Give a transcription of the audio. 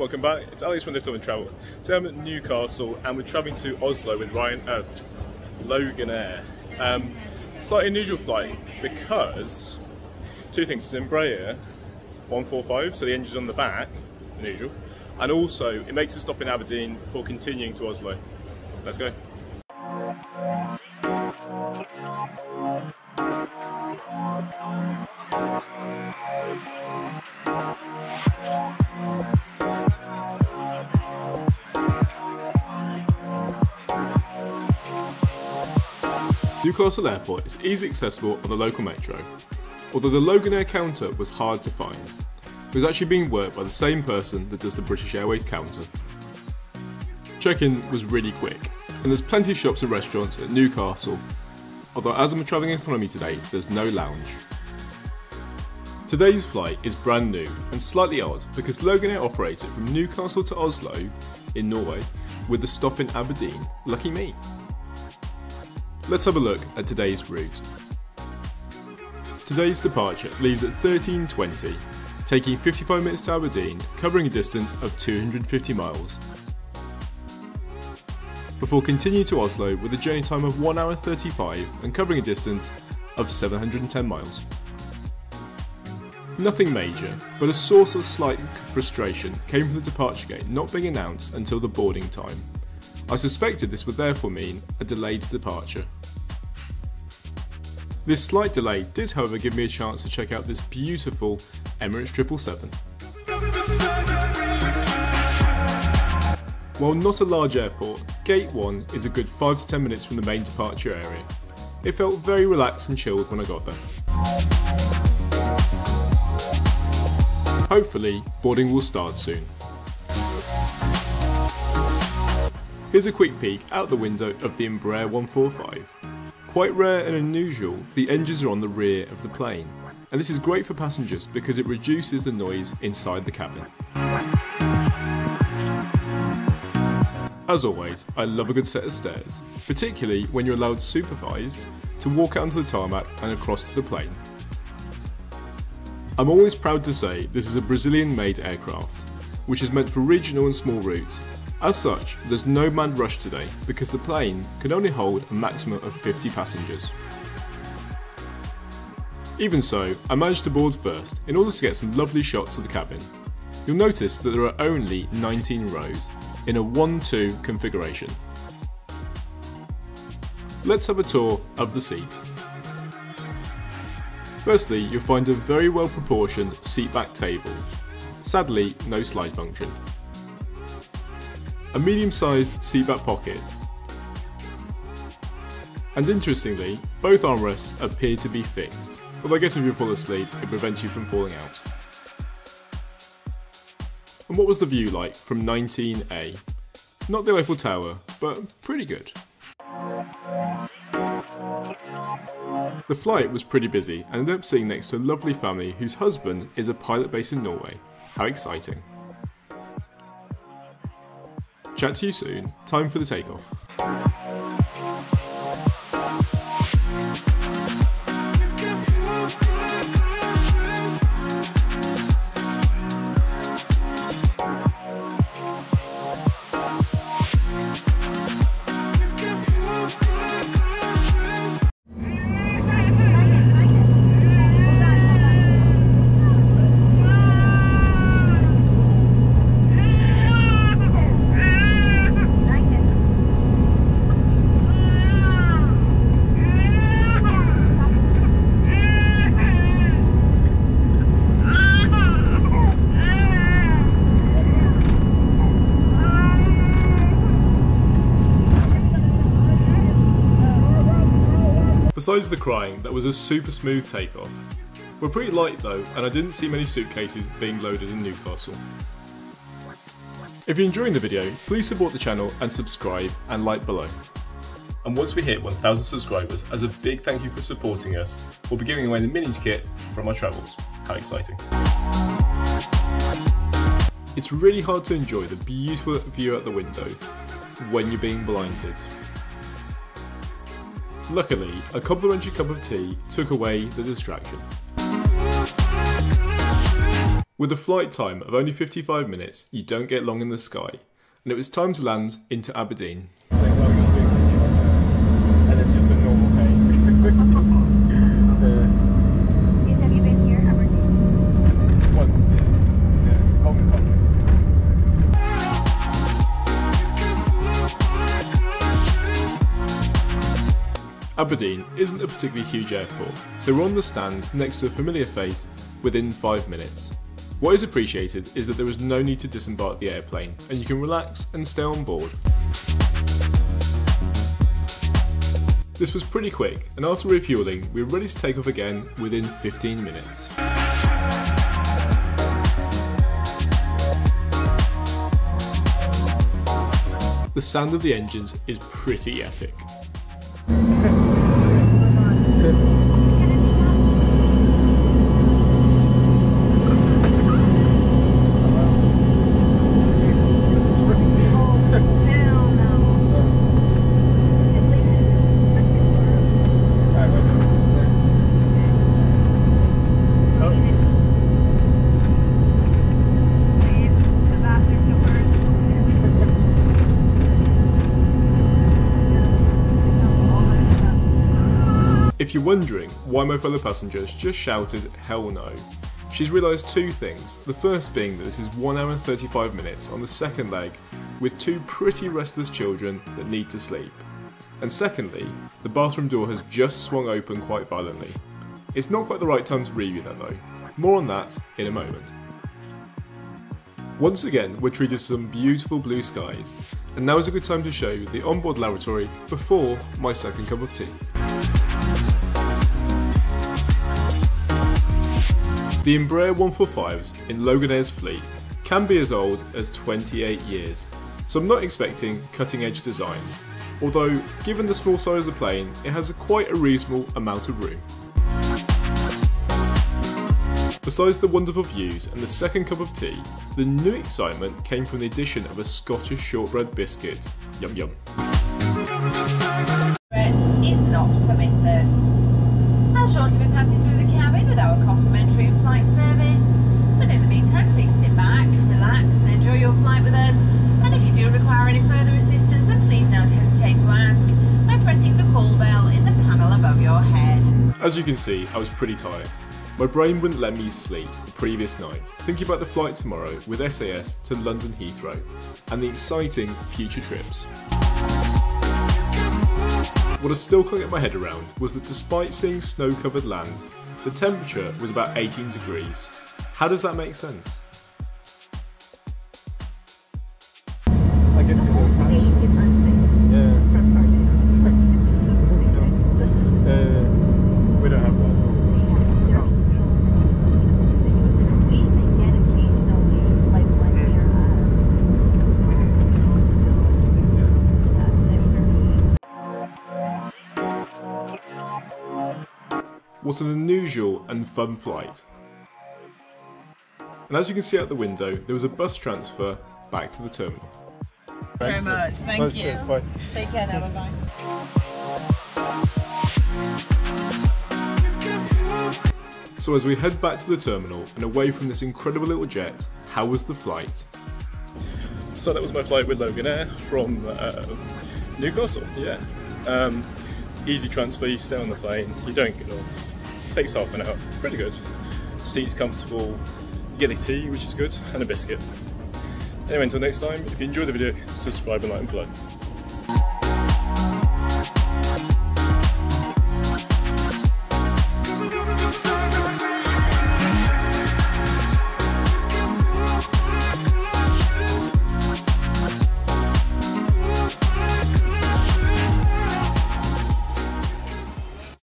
welcome back. It's Alex from Lift Up and Travel. Today I'm at Newcastle and we're travelling to Oslo with Loganair. Slightly unusual flight because two things. It's Embraer E145, so the engine's on the back, unusual, and also it makes a stop in Aberdeen before continuing to Oslo. Let's go. Newcastle Airport is easily accessible on the local metro, although the Loganair counter was hard to find. It was actually being worked by the same person that does the British Airways counter. Check-in was really quick, and there's plenty of shops and restaurants at Newcastle, although as I'm travelling economy today, there's no lounge. Today's flight is brand new and slightly odd because Loganair operates it from Newcastle to Oslo in Norway with a stop in Aberdeen. Lucky me. Let's have a look at today's route. Today's departure leaves at 13:20, taking 55 minutes to Aberdeen, covering a distance of 250 miles. Before continuing to Oslo with a journey time of 1 hour 35 and covering a distance of 710 miles. Nothing major, but a source of slight frustration came from the departure gate not being announced until the boarding time. I suspected this would therefore mean a delayed departure. This slight delay did however give me a chance to check out this beautiful Emirates 777. While not a large airport, Gate 1 is a good 5 to 10 minutes from the main departure area. It felt very relaxed and chilled when I got there. Hopefully, boarding will start soon. Here's a quick peek out the window of the Embraer E145. Quite rare and unusual, the engines are on the rear of the plane, and this is great for passengers because it reduces the noise inside the cabin. As always, I love a good set of stairs, particularly when you're allowed supervised to walk out onto the tarmac and across to the plane. I'm always proud to say this is a Brazilian-made aircraft, which is meant for regional and small routes. As such, there's no manned rush today because the plane can only hold a maximum of 50 passengers. Even so, I managed to board first in order to get some lovely shots of the cabin. You'll notice that there are only 19 rows in a 1-2 configuration. Let's have a tour of the seat. Firstly, you'll find a very well proportioned seat back table. Sadly, no slide function. A medium-sized seatback pocket, and interestingly, both armrests appear to be fixed, although I guess if you fall asleep, it prevents you from falling out. And what was the view like from 19A? Not the Eiffel Tower, but pretty good. The flight was pretty busy and ended up sitting next to a lovely family whose husband is a pilot based in Norway. How exciting. Chat to you soon. Time for the takeoff. Besides the crying, that was a super smooth takeoff. We're pretty light though, and I didn't see many suitcases being loaded in Newcastle. If you're enjoying the video, please support the channel and subscribe and like below. And once we hit 1,000 subscribers, as a big thank you for supporting us, we'll be giving away the minis kit from our travels. How exciting. It's really hard to enjoy the beautiful view out the window when you're being blinded. Luckily, a complimentary cup of tea took away the distraction. With a flight time of only 55 minutes, you don't get long in the sky, and it was time to land into Aberdeen. And it's just a normal plane. Have you been here, Aberdeen? Once, yeah. Home is home. Aberdeen isn't a particularly huge airport, so we're on the stand next to a familiar face within 5 minutes. What is appreciated is that there is no need to disembark the airplane, and you can relax and stay on board. This was pretty quick, and after refuelling, we were ready to take off again within 15 minutes. The sound of the engines is pretty epic. If you're wondering why my fellow passengers just shouted hell no, she's realised two things. The first being that this is 1 hour and 35 minutes on the second leg with two pretty restless children that need to sleep. And secondly, the bathroom door has just swung open quite violently. It's not quite the right time to review that though. More on that in a moment. Once again, we're treated to some beautiful blue skies, and now is a good time to show you the onboard lavatory before my second cup of tea. The Embraer E145s in Loganair's fleet can be as old as 28 years, so I'm not expecting cutting edge design, although given the small size of the plane, it has quite a reasonable amount of room. Besides the wonderful views and the second cup of tea, the new excitement came from the addition of a Scottish shortbread biscuit. Yum yum. Bread is not permitted. How short have we passed through the cabin with our complimentary flight service? But in the meantime, please sit back, relax and enjoy your flight with us. And if you do require any further assistance, then please don't hesitate to ask by pressing the call bell in the panel above your head. As you can see, I was pretty tired. My brain wouldn't let me sleep the previous night, thinking about the flight tomorrow with SAS to London Heathrow, and the exciting future trips. What I still can't get my head around was that despite seeing snow-covered land, the temperature was about 18 degrees. How does that make sense? I guess because it's Safe is unsafe. yeah. We don't have that. What an unusual and fun flight. And as you can see out the window, there was a bus transfer back to the terminal. Very much, thank you. Cheers, bye. Take care now, bye-bye. So as we head back to the terminal and away from this incredible little jet, how was the flight? So that was my flight with Loganair from Newcastle, yeah. Easy transfer, you stay on the plane, you don't get off. Takes half an hour, pretty good. Seat's comfortable, you get a tea, which is good, and a biscuit. Anyway, until next time, if you enjoyed the video, subscribe and like and play.